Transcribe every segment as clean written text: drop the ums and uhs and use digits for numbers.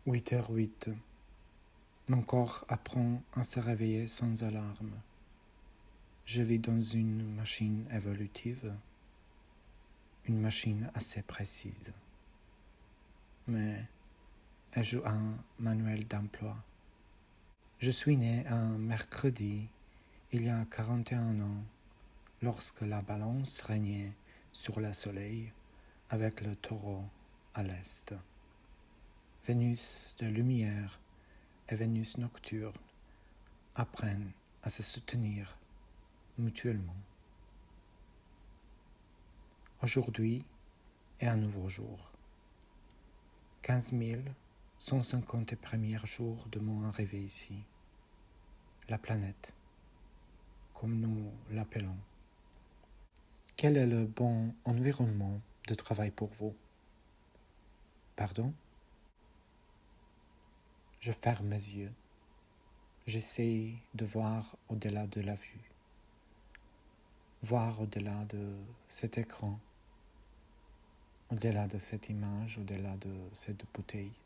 8h08. Mon corps apprend à se réveiller sans alarme. Je vis dans une machine évolutive, une machine assez précise. Mais ai-je un manuel d'emploi? Je suis né un mercredi, il y a 41 ans, lorsque la balance régnait sur le soleil avec le taureau à l'est. Vénus de lumière et Vénus nocturne apprennent à se soutenir mutuellement. Aujourd'hui est un nouveau jour. 15 150 premiers jours de mon arrivée ici. La planète, comme nous l'appelons. Quel est le bon environnement de travail pour vous? Pardon? Je ferme mes yeux. J'essaie de voir au-delà de la vue. Voir au-delà de cet écran. Au-delà de cette image, au-delà de cette bouteille.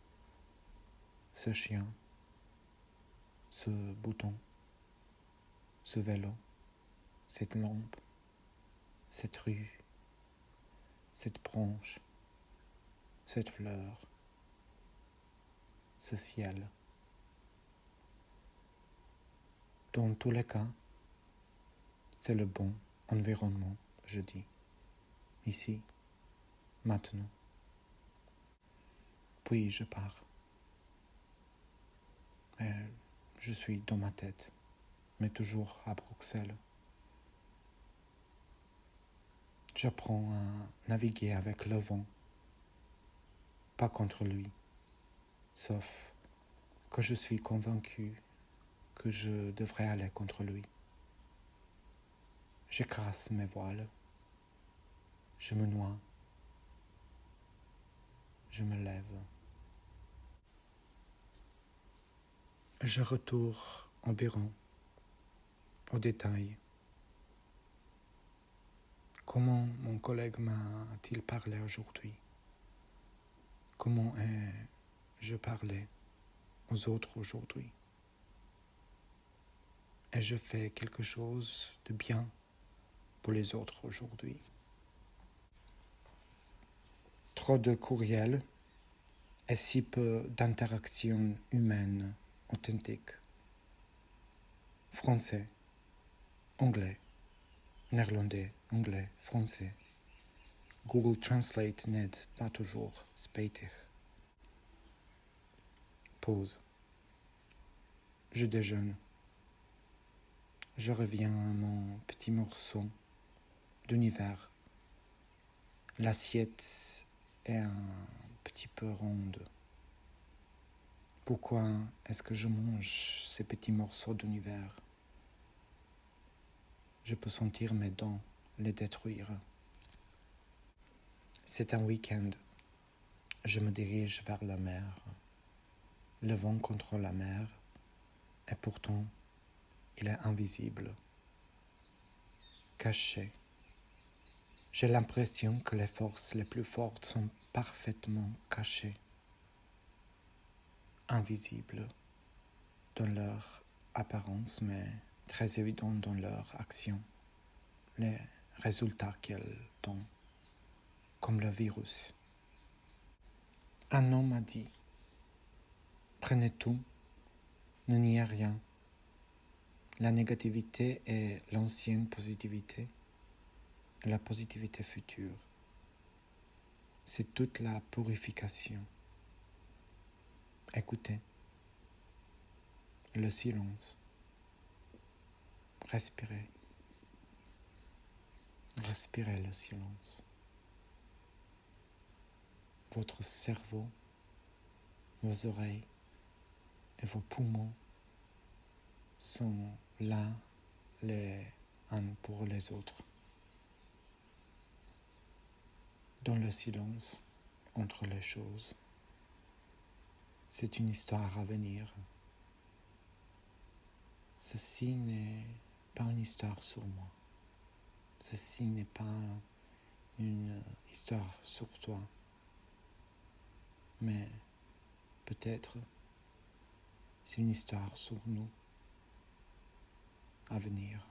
Ce chien. Ce bouton. Ce vélo. Cette lampe. Cette rue. Cette branche. Cette fleur. Ce ciel. Dans tous les cas, c'est le bon environnement, je dis. Ici, maintenant. Puis je pars. Et je suis dans ma tête, mais toujours à Bruxelles. J'apprends à naviguer avec le vent, pas contre lui, sauf que je suis convaincu que je devrais aller contre lui. J'écrase mes voiles, je me noie, je me lève. Je retourne environ au détail. Comment mon collègue m'a-t-il parlé aujourd'hui? Comment ai-je parlé aux autres aujourd'hui? Ai-je fait quelque chose de bien pour les autres aujourd'hui? Trop de courriels et si peu d'interactions humaines authentiques. Français, anglais, néerlandais, anglais, français. Google Translate n'aide pas toujours, spijtig. Pause. Je déjeune. Je reviens à mon petit morceau d'univers. L'assiette est un petit peu ronde. Pourquoi est-ce que je mange ces petits morceaux d'univers? Je peux sentir mes dents les détruire. C'est un week-end. Je me dirige vers la mer. Le vent contre la mer, et pourtant, il est invisible, caché. J'ai l'impression que les forces les plus fortes sont parfaitement cachées, invisibles dans leur apparence, mais très évidentes dans leur action, les résultats qu'elles donnent, comme le virus. Un homme m'a dit, prenez tout, ne niez rien. La négativité est l'ancienne positivité, et la positivité future. C'est toute la purification. Écoutez, le silence. Respirez. Respirez le silence. Votre cerveau, vos oreilles et vos poumons sont là les uns pour les autres. Dans le silence entre les choses, c'est une histoire à venir. Ceci n'est pas une histoire sur moi. Ceci n'est pas une histoire sur toi. Mais peut-être, c'est une histoire sur nous à venir.